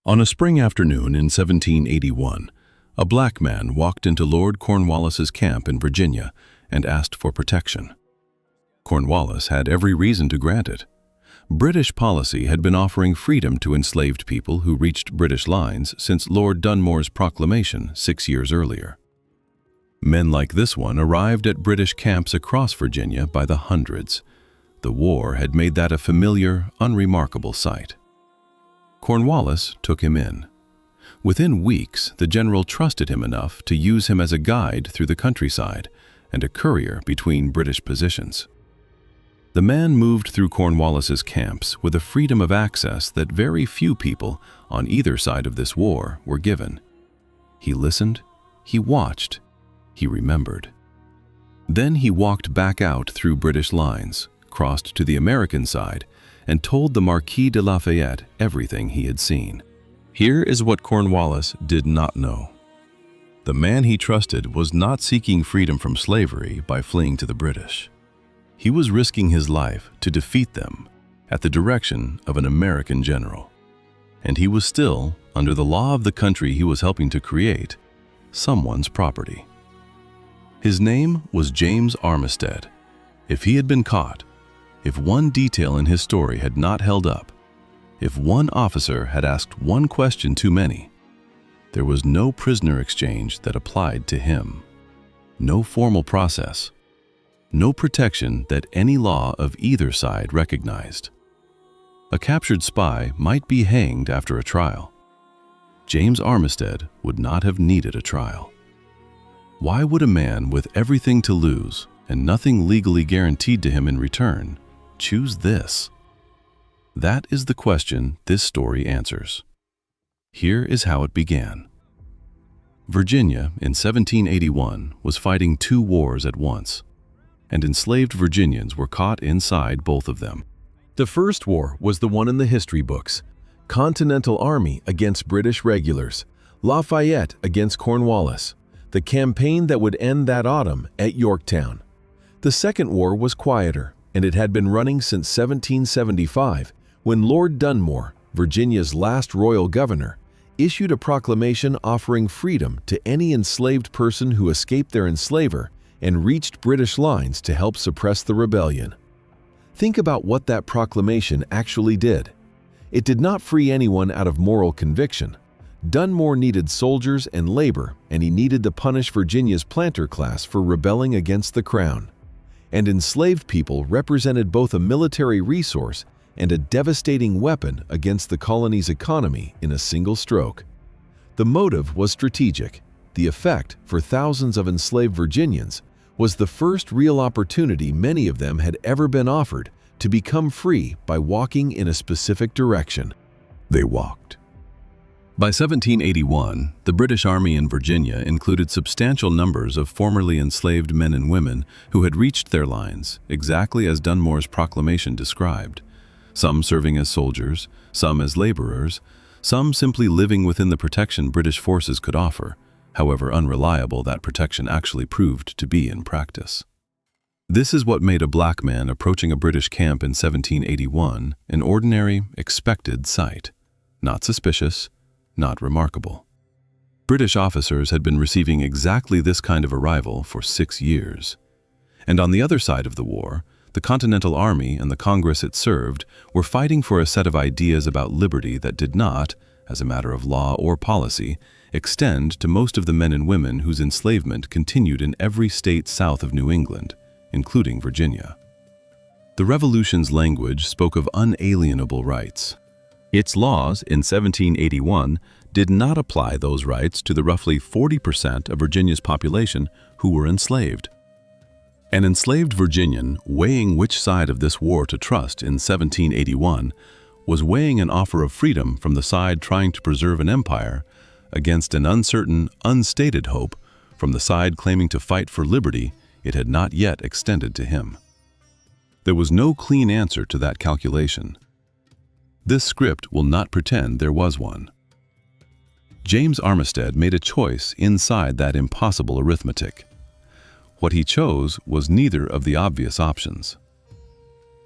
On a spring afternoon in 1781, a black man walked into Lord Cornwallis's camp in Virginia and asked for protection. Cornwallis had every reason to grant it. British policy had been offering freedom to enslaved people who reached British lines since Lord Dunmore's proclamation 6 years earlier. Men like this one arrived at British camps across Virginia by the hundreds. The war had made that a familiar, unremarkable sight. Cornwallis took him in. Within weeks, the general trusted him enough to use him as a guide through the countryside and a courier between British positions. The man moved through Cornwallis's camps with a freedom of access that very few people on either side of this war were given. He listened, he watched, he remembered. Then he walked back out through British lines, crossed to the American side, and told the Marquis de Lafayette everything he had seen. Here is what Cornwallis did not know. The man he trusted was not seeking freedom from slavery by fleeing to the British. He was risking his life to defeat them at the direction of an American general. And he was still, under the law of the country he was helping to create, someone's property. His name was James Armistead. If he had been caught, if one detail in his story had not held up, if one officer had asked one question too many, there was no prisoner exchange that applied to him, no formal process, no protection that any law of either side recognized. A captured spy might be hanged after a trial. James Armistead would not have needed a trial. Why would a man with everything to lose and nothing legally guaranteed to him in return choose this? That is the question this story answers. Here is how it began. Virginia in 1781 was fighting two wars at once, and enslaved Virginians were caught inside both of them. The first war was the one in the history books. Continental Army against British regulars, Lafayette against Cornwallis, the campaign that would end that autumn at Yorktown. The second war was quieter, and it had been running since 1775, when Lord Dunmore, Virginia's last royal governor, issued a proclamation offering freedom to any enslaved person who escaped their enslaver and reached British lines to help suppress the rebellion. Think about what that proclamation actually did. It did not free anyone out of moral conviction. Dunmore needed soldiers and labor, and he needed to punish Virginia's planter class for rebelling against the crown. And enslaved people represented both a military resource and a devastating weapon against the colony's economy in a single stroke. The motive was strategic. The effect, for thousands of enslaved Virginians, was the first real opportunity many of them had ever been offered to become free by walking in a specific direction. They walked. By 1781, the British Army in Virginia included substantial numbers of formerly enslaved men and women who had reached their lines, exactly as Dunmore's proclamation described. Some serving as soldiers, some as laborers, some simply living within the protection British forces could offer, however unreliable that protection actually proved to be in practice. This is what made a black man approaching a British camp in 1781 an ordinary, expected sight. Not suspicious, not remarkable. British officers had been receiving exactly this kind of arrival for 6 years. And on the other side of the war, the Continental Army and the Congress it served were fighting for a set of ideas about liberty that did not, as a matter of law or policy, extend to most of the men and women whose enslavement continued in every state south of New England, including Virginia. The Revolution's language spoke of unalienable rights. Its laws in 1781 did not apply those rights to the roughly 40% of Virginia's population who were enslaved. An enslaved Virginian weighing which side of this war to trust in 1781 was weighing an offer of freedom from the side trying to preserve an empire against an uncertain, unstated hope from the side claiming to fight for liberty it had not yet extended to him. There was no clean answer to that calculation. This script will not pretend there was one. James Armistead made a choice inside that impossible arithmetic. What he chose was neither of the obvious options.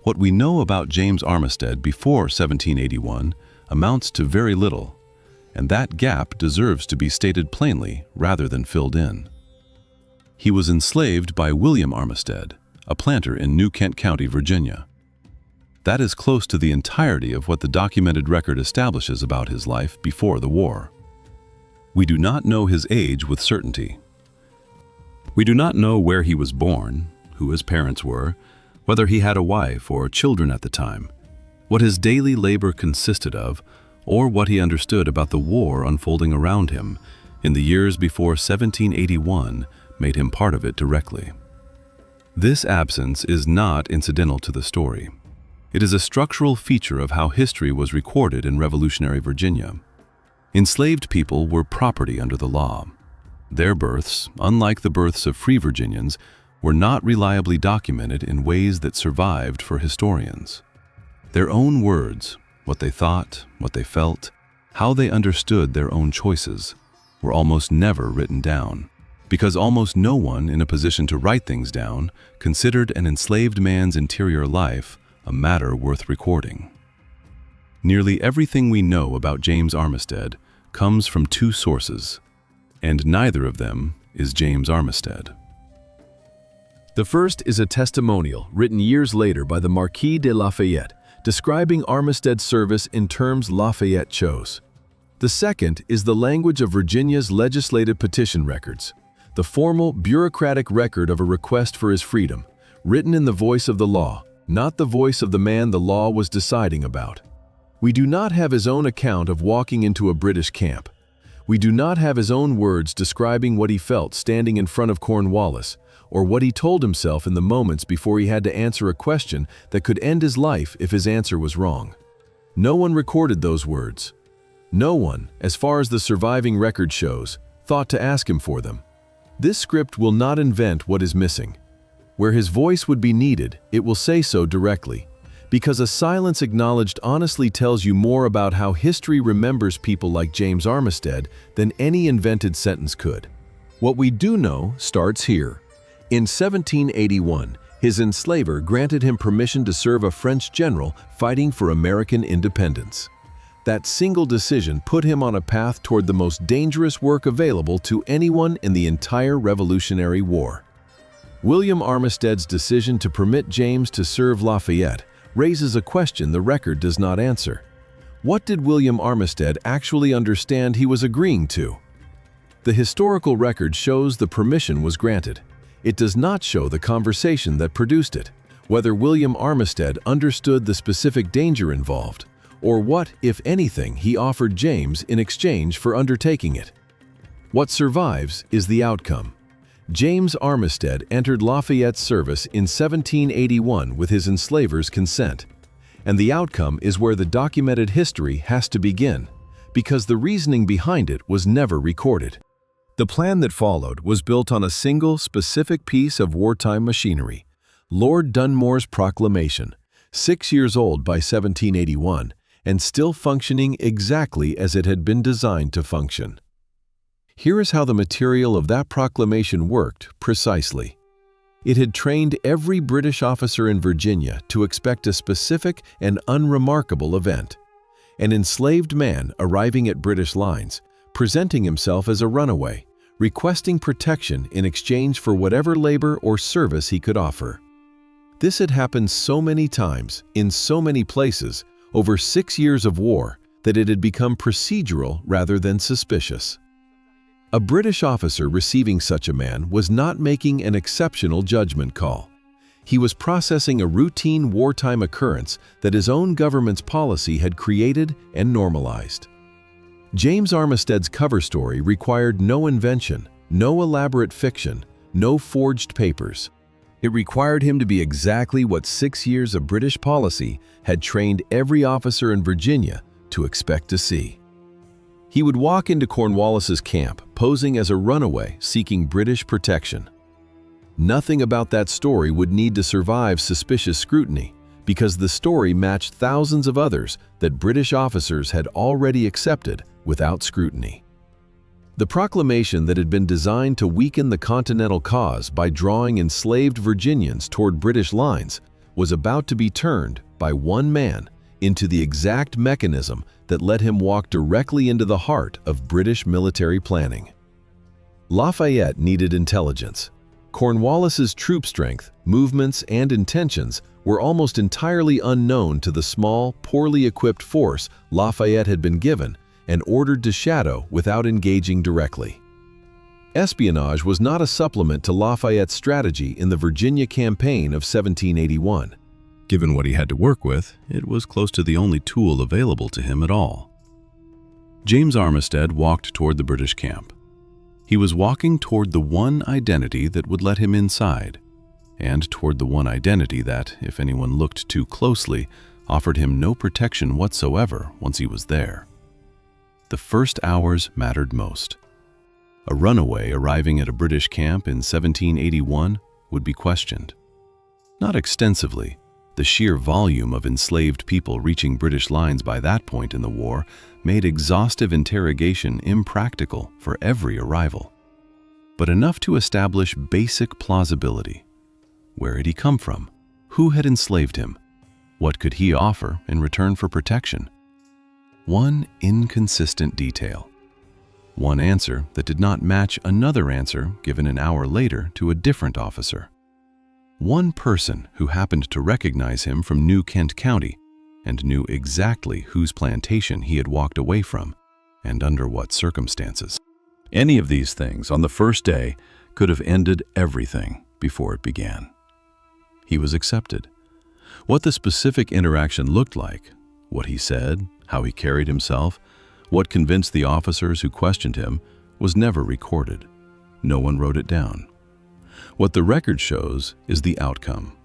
What we know about James Armistead before 1781 amounts to very little, and that gap deserves to be stated plainly rather than filled in. He was enslaved by William Armistead, a planter in New Kent County, Virginia. That is close to the entirety of what the documented record establishes about his life before the war. We do not know his age with certainty. We do not know where he was born, who his parents were, whether he had a wife or children at the time, what his daily labor consisted of, or what he understood about the war unfolding around him in the years before 1781 made him part of it directly. This absence is not incidental to the story. It is a structural feature of how history was recorded in Revolutionary Virginia. Enslaved people were property under the law. Their births, unlike the births of free Virginians, were not reliably documented in ways that survived for historians. Their own words, what they thought, what they felt, how they understood their own choices, were almost never written down, because almost no one in a position to write things down considered an enslaved man's interior life a matter worth recording. Nearly everything we know about James Armistead comes from two sources, and neither of them is James Armistead. The first is a testimonial written years later by the Marquis de Lafayette, describing Armistead's service in terms Lafayette chose. The second is the language of Virginia's legislative petition records, the formal bureaucratic record of a request for his freedom, written in the voice of the law, not the voice of the man the law was deciding about. We do not have his own account of walking into a British camp. We do not have his own words describing what he felt standing in front of Cornwallis, or what he told himself in the moments before he had to answer a question that could end his life if his answer was wrong. No one recorded those words. No one, as far as the surviving record shows, thought to ask him for them. This script will not invent what is missing. Where his voice would be needed, it will say so directly, because a silence acknowledged honestly tells you more about how history remembers people like James Armistead than any invented sentence could. What we do know starts here. In 1781, his enslaver granted him permission to serve a French general fighting for American independence. That single decision put him on a path toward the most dangerous work available to anyone in the entire Revolutionary War. William Armistead's decision to permit James to serve Lafayette raises a question the record does not answer. What did William Armistead actually understand he was agreeing to? The historical record shows the permission was granted. It does not show the conversation that produced it, whether William Armistead understood the specific danger involved, or what, if anything, he offered James in exchange for undertaking it. What survives is the outcome. James Armistead entered Lafayette's service in 1781 with his enslaver's consent, and the outcome is where the documented history has to begin, because the reasoning behind it was never recorded. The plan that followed was built on a single, specific piece of wartime machinery, Lord Dunmore's proclamation, 6 years old by 1781, and still functioning exactly as it had been designed to function. Here is how the material of that proclamation worked precisely. It had trained every British officer in Virginia to expect a specific and unremarkable event: an enslaved man arriving at British lines, presenting himself as a runaway, requesting protection in exchange for whatever labor or service he could offer. This had happened so many times, in so many places, over 6 years of war, that it had become procedural rather than suspicious. A British officer receiving such a man was not making an exceptional judgment call. He was processing a routine wartime occurrence that his own government's policy had created and normalized. James Armistead's cover story required no invention, no elaborate fiction, no forged papers. It required him to be exactly what 6 years of British policy had trained every officer in Virginia to expect to see. He would walk into Cornwallis's camp, posing as a runaway seeking British protection. Nothing about that story would need to survive suspicious scrutiny, because the story matched thousands of others that British officers had already accepted without scrutiny. The proclamation that had been designed to weaken the Continental cause by drawing enslaved Virginians toward British lines was about to be turned by one man into the exact mechanism that let him walk directly into the heart of British military planning. Lafayette needed intelligence. Cornwallis's troop strength, movements, and intentions were almost entirely unknown to the small, poorly equipped force Lafayette had been given and ordered to shadow without engaging directly. Espionage was not a supplement to Lafayette's strategy in the Virginia campaign of 1781. Given what he had to work with, it was close to the only tool available to him at all. James Armistead walked toward the British camp. He was walking toward the one identity that would let him inside, and toward the one identity that, if anyone looked too closely, offered him no protection whatsoever once he was there. The first hours mattered most. A runaway arriving at a British camp in 1781 would be questioned. Not extensively. The sheer volume of enslaved people reaching British lines by that point in the war made exhaustive interrogation impractical for every arrival, but enough to establish basic plausibility. Where had he come from? Who had enslaved him? What could he offer in return for protection? One inconsistent detail. One answer that did not match another answer given an hour later to a different officer. One person who happened to recognize him from New Kent County and knew exactly whose plantation he had walked away from and under what circumstances. Any of these things on the first day could have ended everything before it began. He was accepted. What the specific interaction looked like, what he said, how he carried himself, what convinced the officers who questioned him, was never recorded. No one wrote it down. What the record shows is the outcome.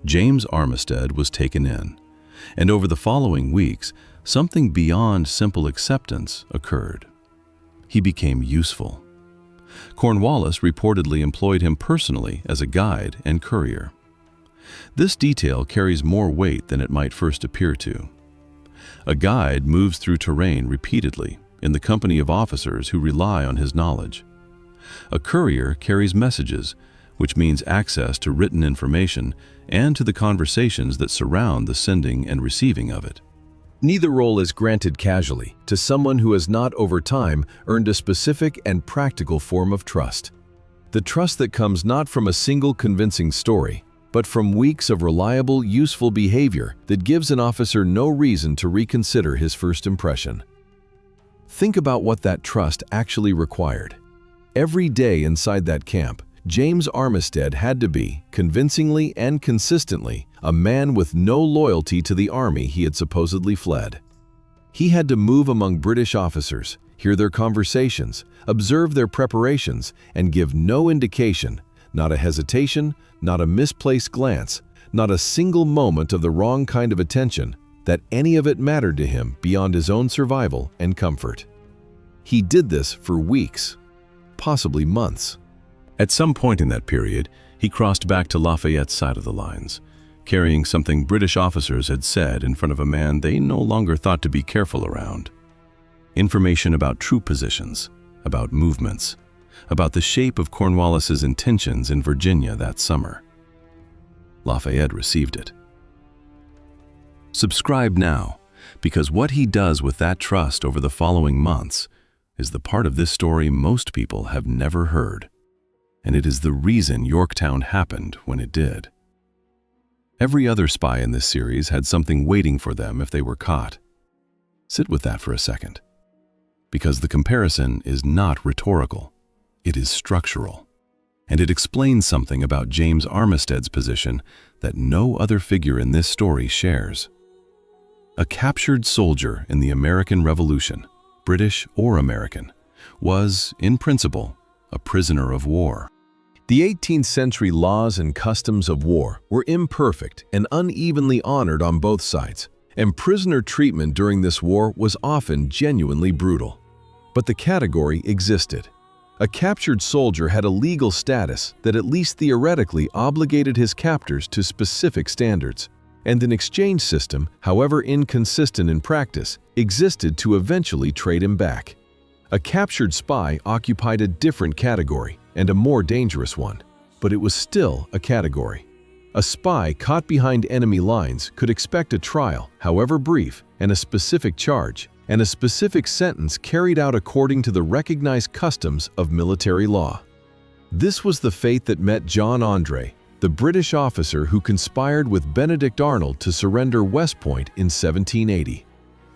James Armistead was taken in, and over the following weeks, something beyond simple acceptance occurred. He became useful. Cornwallis reportedly employed him personally as a guide and courier. This detail carries more weight than it might first appear to. A guide moves through terrain repeatedly in the company of officers who rely on his knowledge. A courier carries messages, which means access to written information and to the conversations that surround the sending and receiving of it. Neither role is granted casually to someone who has not over time earned a specific and practical form of trust. The trust that comes not from a single convincing story, but from weeks of reliable, useful behavior that gives an officer no reason to reconsider his first impression. Think about what that trust actually required. Every day inside that camp, James Armistead had to be, convincingly and consistently, a man with no loyalty to the army he had supposedly fled. He had to move among British officers, hear their conversations, observe their preparations, and give no indication, not a hesitation, not a misplaced glance, not a single moment of the wrong kind of attention, that any of it mattered to him beyond his own survival and comfort. He did this for weeks, possibly months. At some point in that period, he crossed back to Lafayette's side of the lines, carrying something British officers had said in front of a man they no longer thought to be careful around. Information about troop positions, about movements, about the shape of Cornwallis's intentions in Virginia that summer. Lafayette received it. Subscribe now, because what he does with that trust over the following months is the part of this story most people have never heard. And it is the reason Yorktown happened when it did. Every other spy in this series had something waiting for them if they were caught. Sit with that for a second, because the comparison is not rhetorical, it is structural, and it explains something about James Armistead's position that no other figure in this story shares. A captured soldier in the American Revolution, British or American, was, in principle, a prisoner of war. The 18th century laws and customs of war were imperfect and unevenly honored on both sides, and prisoner treatment during this war was often genuinely brutal. But the category existed. A captured soldier had a legal status that at least theoretically obligated his captors to specific standards, and an exchange system, however inconsistent in practice, existed to eventually trade him back. A captured spy occupied a different category and a more dangerous one, but it was still a category. A spy caught behind enemy lines could expect a trial, however brief, and a specific charge, and a specific sentence carried out according to the recognized customs of military law. This was the fate that met John Andre, the British officer who conspired with Benedict Arnold to surrender West Point in 1780.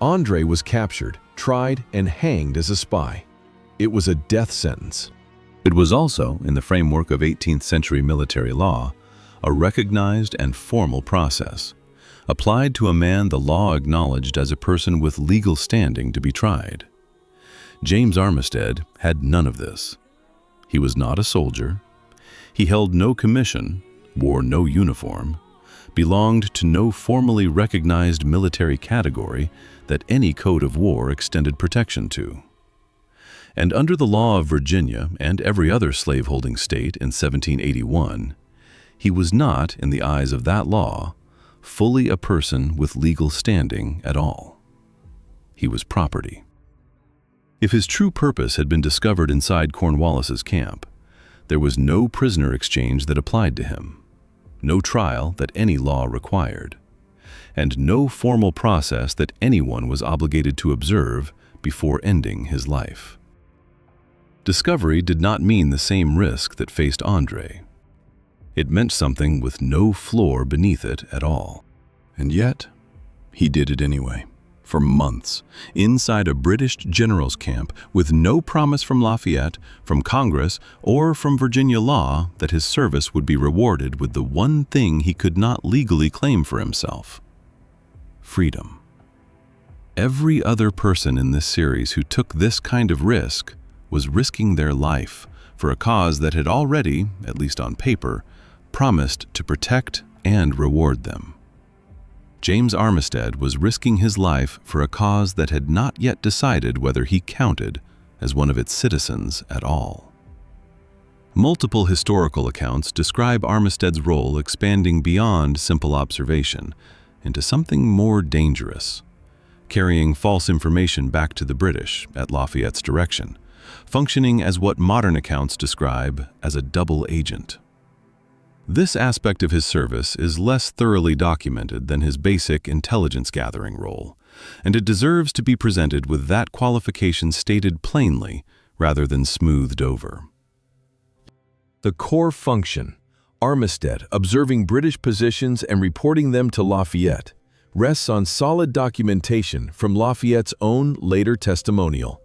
Andre was captured, tried, and hanged as a spy. It was a death sentence. It was also, in the framework of 18th century military law, a recognized and formal process, applied to a man the law acknowledged as a person with legal standing to be tried. James Armistead had none of this. He was not a soldier. He held no commission, wore no uniform, belonged to no formally recognized military category that any code of war extended protection to. And under the law of Virginia and every other slaveholding state in 1781, he was not, in the eyes of that law, fully a person with legal standing at all. He was property. If his true purpose had been discovered inside Cornwallis's camp, there was no prisoner exchange that applied to him, no trial that any law required, and no formal process that anyone was obligated to observe before ending his life. Discovery did not mean the same risk that faced Andre. It meant something with no floor beneath it at all. And yet, he did it anyway, for months, inside a British general's camp with no promise from Lafayette, from Congress, or from Virginia law that his service would be rewarded with the one thing he could not legally claim for himself: freedom. Every other person in this series who took this kind of risk was risking their life for a cause that had already, at least on paper, promised to protect and reward them. James Armistead was risking his life for a cause that had not yet decided whether he counted as one of its citizens at all. Multiple historical accounts describe Armistead's role expanding beyond simple observation into something more dangerous, carrying false information back to the British at Lafayette's direction, functioning as what modern accounts describe as a double agent. This aspect of his service is less thoroughly documented than his basic intelligence-gathering role, and it deserves to be presented with that qualification stated plainly rather than smoothed over. The core function, Armistead observing British positions and reporting them to Lafayette, rests on solid documentation from Lafayette's own later testimonial.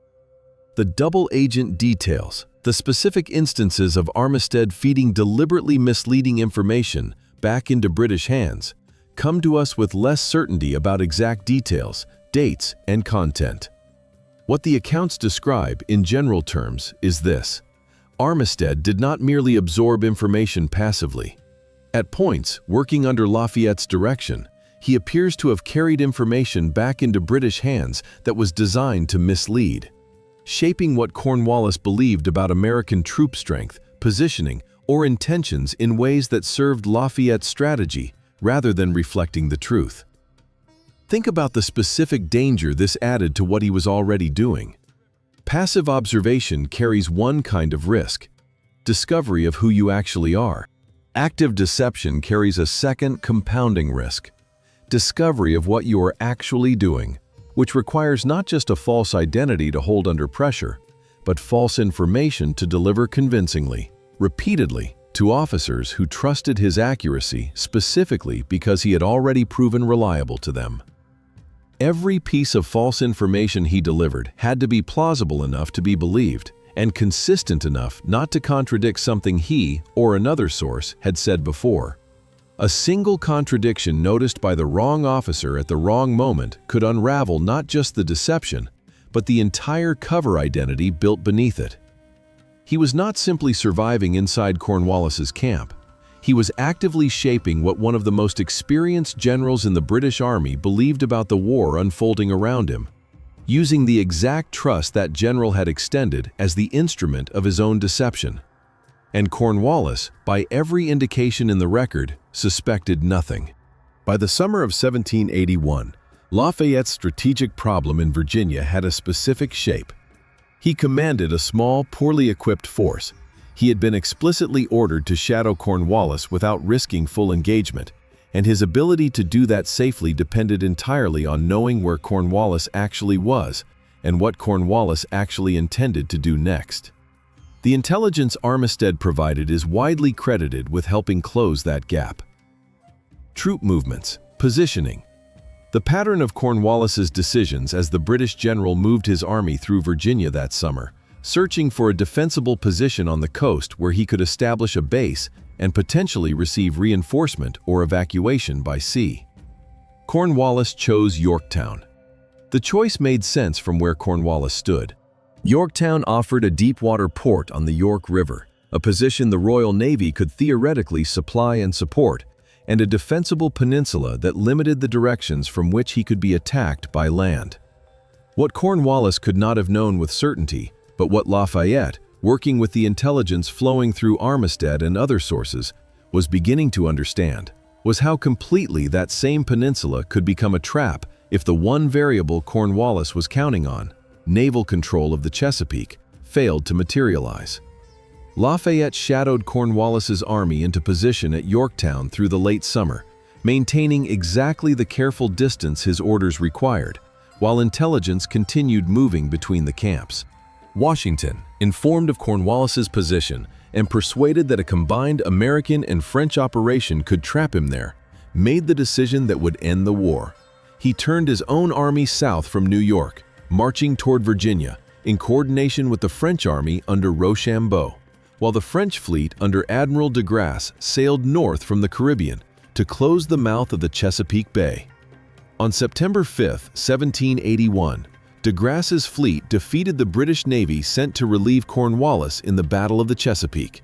The double agent details the specific instances of Armistead feeding deliberately misleading information back into British hands come to us with less certainty about exact details, dates, and content. What the accounts describe in general terms is this: Armistead did not merely absorb information passively. At points, working under Lafayette's direction, he appears to have carried information back into British hands that was designed to mislead, shaping what Cornwallis believed about American troop strength, positioning, or intentions in ways that served Lafayette's strategy rather than reflecting the truth. Think about the specific danger this added to what he was already doing. Passive observation carries one kind of risk: discovery of who you actually are. Active deception carries a second, compounding risk: discovery of what you are actually doing, which requires not just a false identity to hold under pressure, but false information to deliver convincingly, repeatedly, to officers who trusted his accuracy specifically because he had already proven reliable to them. Every piece of false information he delivered had to be plausible enough to be believed and consistent enough not to contradict something he or another source had said before. A single contradiction noticed by the wrong officer at the wrong moment could unravel not just the deception, but the entire cover identity built beneath it. He was not simply surviving inside Cornwallis's camp. He was actively shaping what one of the most experienced generals in the British Army believed about the war unfolding around him, using the exact trust that general had extended as the instrument of his own deception. And Cornwallis, by every indication in the record, suspected nothing. By the summer of 1781, Lafayette's strategic problem in Virginia had a specific shape. He commanded a small, poorly equipped force. He had been explicitly ordered to shadow Cornwallis without risking full engagement, and his ability to do that safely depended entirely on knowing where Cornwallis actually was and what Cornwallis actually intended to do next. The intelligence Armistead provided is widely credited with helping close that gap. Troop movements, positioning. The pattern of Cornwallis's decisions as the British general moved his army through Virginia that summer, searching for a defensible position on the coast where he could establish a base and potentially receive reinforcement or evacuation by sea. Cornwallis chose Yorktown. The choice made sense from where Cornwallis stood. Yorktown offered a deep-water port on the York River, a position the Royal Navy could theoretically supply and support, and a defensible peninsula that limited the directions from which he could be attacked by land. What Cornwallis could not have known with certainty, but what Lafayette, working with the intelligence flowing through Armistead and other sources, was beginning to understand, was how completely that same peninsula could become a trap if the one variable Cornwallis was counting on, naval control of the Chesapeake, failed to materialize. Lafayette shadowed Cornwallis's army into position at Yorktown through the late summer, maintaining exactly the careful distance his orders required, while intelligence continued moving between the camps. Washington, informed of Cornwallis's position and persuaded that a combined American and French operation could trap him there, made the decision that would end the war. He turned his own army south from New York, marching toward Virginia, in coordination with the French army under Rochambeau, while the French fleet under Admiral de Grasse sailed north from the Caribbean to close the mouth of the Chesapeake Bay. On September 5, 1781, de Grasse's fleet defeated the British Navy sent to relieve Cornwallis in the Battle of the Chesapeake.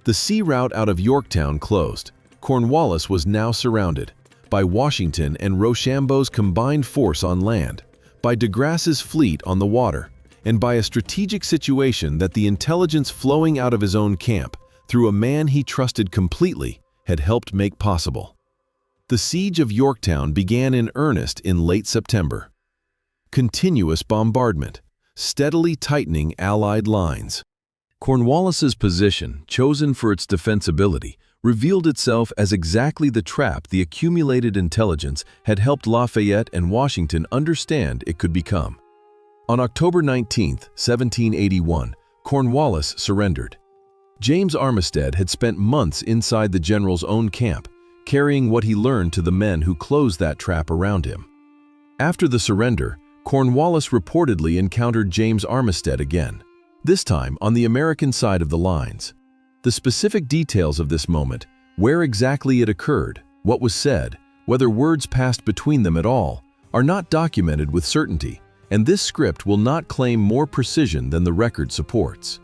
The sea route out of Yorktown closed. Cornwallis was now surrounded by Washington and Rochambeau's combined force on land, by de Grasse's fleet on the water, and by a strategic situation that the intelligence flowing out of his own camp, through a man he trusted completely, had helped make possible. The siege of Yorktown began in earnest in late September. Continuous bombardment, steadily tightening Allied lines. Cornwallis's position, chosen for its defensibility, revealed itself as exactly the trap the accumulated intelligence had helped Lafayette and Washington understand it could become. On October 19, 1781, Cornwallis surrendered. James Armistead had spent months inside the general's own camp, carrying what he learned to the men who closed that trap around him. After the surrender, Cornwallis reportedly encountered James Armistead again, this time on the American side of the lines. The specific details of this moment, where exactly it occurred, what was said, whether words passed between them at all, are not documented with certainty, and this script will not claim more precision than the record supports.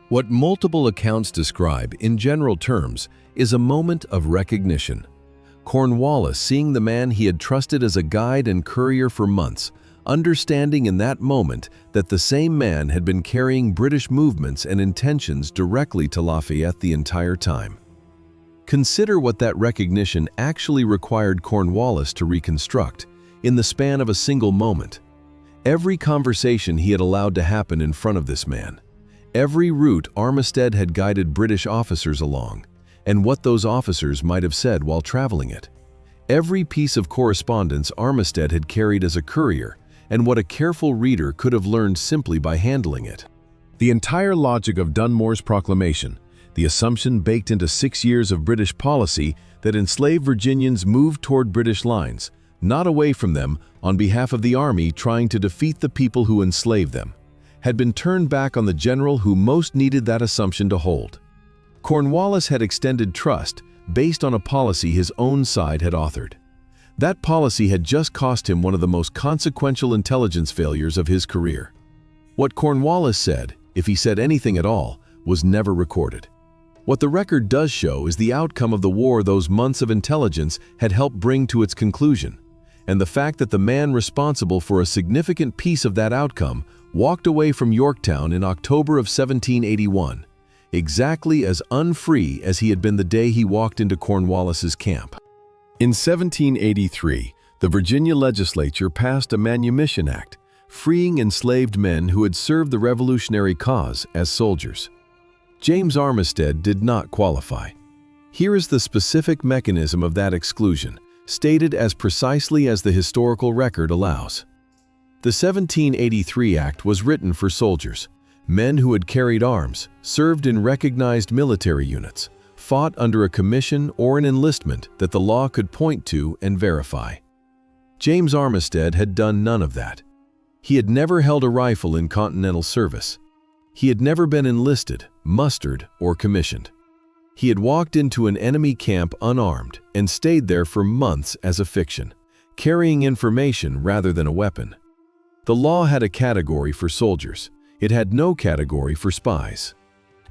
What multiple accounts describe, in general terms, is a moment of recognition. Cornwallis seeing the man he had trusted as a guide and courier for months, understanding in that moment that the same man had been carrying British movements and intentions directly to Lafayette the entire time. Consider what that recognition actually required Cornwallis to reconstruct, in the span of a single moment. Every conversation he had allowed to happen in front of this man, every route Armistead had guided British officers along, and what those officers might have said while traveling it. Every piece of correspondence Armistead had carried as a courier, and what a careful reader could have learned simply by handling it. The entire logic of Dunmore's proclamation, the assumption baked into 6 years of British policy that enslaved Virginians moved toward British lines, not away from them, on behalf of the army trying to defeat the people who enslaved them, had been turned back on the general who most needed that assumption to hold. Cornwallis had extended trust based on a policy his own side had authored. That policy had just cost him one of the most consequential intelligence failures of his career. What Cornwallis said, if he said anything at all, was never recorded. What the record does show is the outcome of the war those months of intelligence had helped bring to its conclusion, and the fact that the man responsible for a significant piece of that outcome walked away from Yorktown in October of 1781, exactly as unfree as he had been the day he walked into Cornwallis's camp. In 1783, the Virginia legislature passed a Manumission Act, freeing enslaved men who had served the revolutionary cause as soldiers. James Armistead did not qualify. Here is the specific mechanism of that exclusion, stated as precisely as the historical record allows. The 1783 Act was written for soldiers, men who had carried arms, served in recognized military units, fought under a commission or an enlistment that the law could point to and verify. James Armistead had done none of that. He had never held a rifle in continental service. He had never been enlisted, mustered, or commissioned. He had walked into an enemy camp unarmed and stayed there for months as a fiction, carrying information rather than a weapon. The law had a category for soldiers. It had no category for spies.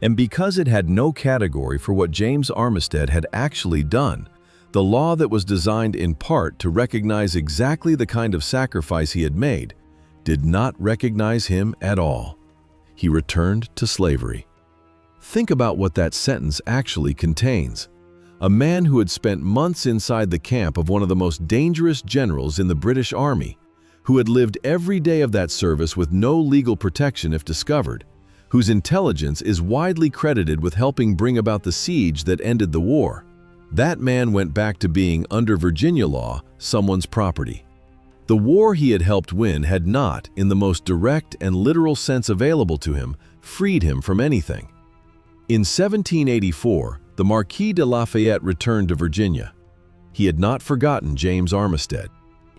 And because it had no category for what James Armistead had actually done, the law that was designed in part to recognize exactly the kind of sacrifice he had made did not recognize him at all. He returned to slavery. Think about what that sentence actually contains. A man who had spent months inside the camp of one of the most dangerous generals in the British Army, who had lived every day of that service with no legal protection if discovered, whose intelligence is widely credited with helping bring about the siege that ended the war. That man went back to being, under Virginia law, someone's property. The war he had helped win had not, in the most direct and literal sense available to him, freed him from anything. In 1784, the Marquis de Lafayette returned to Virginia. He had not forgotten James Armistead.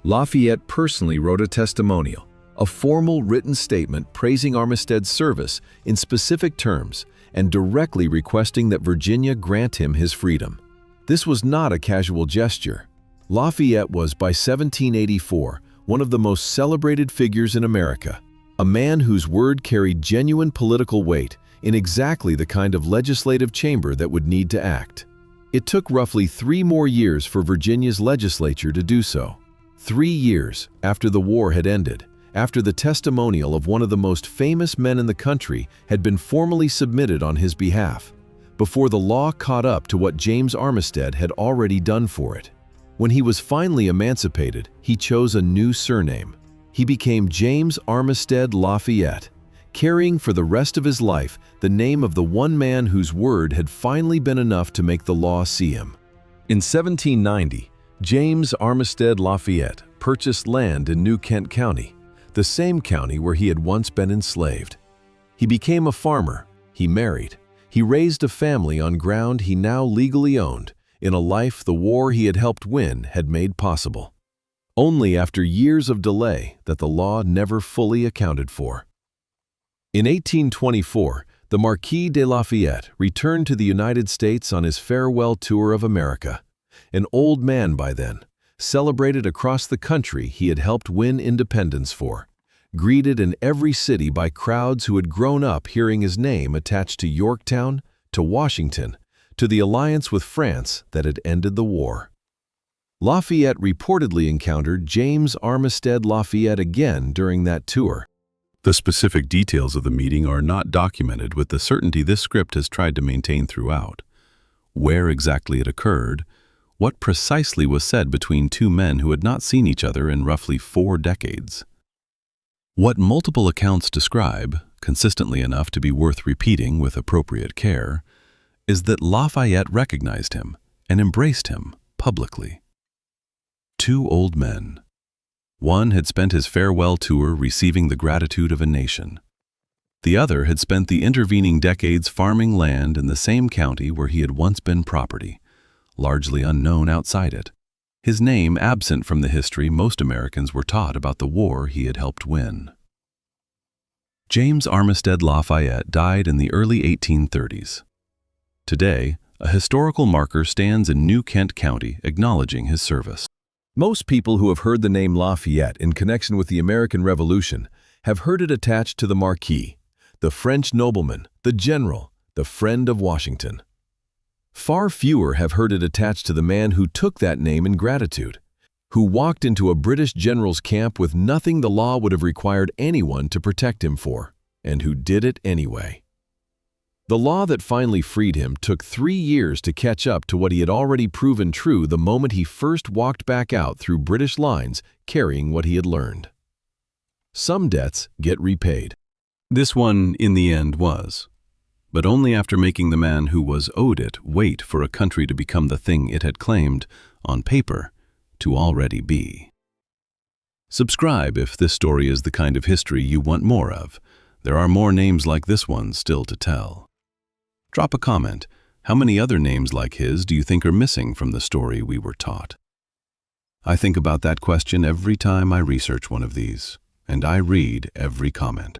Lafayette personally wrote a testimonial, a formal written statement praising Armistead's service in specific terms and directly requesting that Virginia grant him his freedom. This was not a casual gesture. Lafayette was, by 1784, one of the most celebrated figures in America, a man whose word carried genuine political weight in exactly the kind of legislative chamber that would need to act. It took roughly 3 more years for Virginia's legislature to do so. 3 years after the war had ended, after the testimonial of one of the most famous men in the country had been formally submitted on his behalf, before the law caught up to what James Armistead had already done for it. When he was finally emancipated, he chose a new surname. He became James Armistead Lafayette, carrying for the rest of his life the name of the one man whose word had finally been enough to make the law see him. In 1790, James Armistead Lafayette purchased land in New Kent County, the same county where he had once been enslaved. He became a farmer, he married, he raised a family on ground he now legally owned, in a life the war he had helped win had made possible. Only after years of delay that the law never fully accounted for. In 1824, the Marquis de Lafayette returned to the United States on his farewell tour of America. An old man by then, celebrated across the country he had helped win independence for, greeted in every city by crowds who had grown up hearing his name attached to Yorktown, to Washington, to the alliance with France that had ended the war. Lafayette reportedly encountered James Armistead Lafayette again during that tour. The specific details of the meeting are not documented with the certainty this script has tried to maintain throughout. Where exactly it occurred, what precisely was said between 2 men who had not seen each other in roughly 4 decades. What multiple accounts describe, consistently enough to be worth repeating with appropriate care, is that Lafayette recognized him and embraced him publicly. 2 old men. One had spent his farewell tour receiving the gratitude of a nation. The other had spent the intervening decades farming land in the same county where he had once been property, largely unknown outside it, his name absent from the history most Americans were taught about the war he had helped win. James Armistead Lafayette died in the early 1830s. Today, a historical marker stands in New Kent County acknowledging his service. Most people who have heard the name Lafayette in connection with the American Revolution have heard it attached to the Marquis, the French nobleman, the general, the friend of Washington. Far fewer have heard it attached to the man who took that name in gratitude, who walked into a British general's camp with nothing the law would have required anyone to protect him for, and who did it anyway. The law that finally freed him took 3 years to catch up to what he had already proven true the moment he first walked back out through British lines carrying what he had learned. Some debts get repaid. This one, in the end, was. but only after making the man who was owed it wait for a country to become the thing it had claimed, on paper, to already be. Subscribe if this story is the kind of history you want more of. There are more names like this one still to tell. Drop a comment. How many other names like his do you think are missing from the story we were taught? I think about that question every time I research one of these, and I read every comment.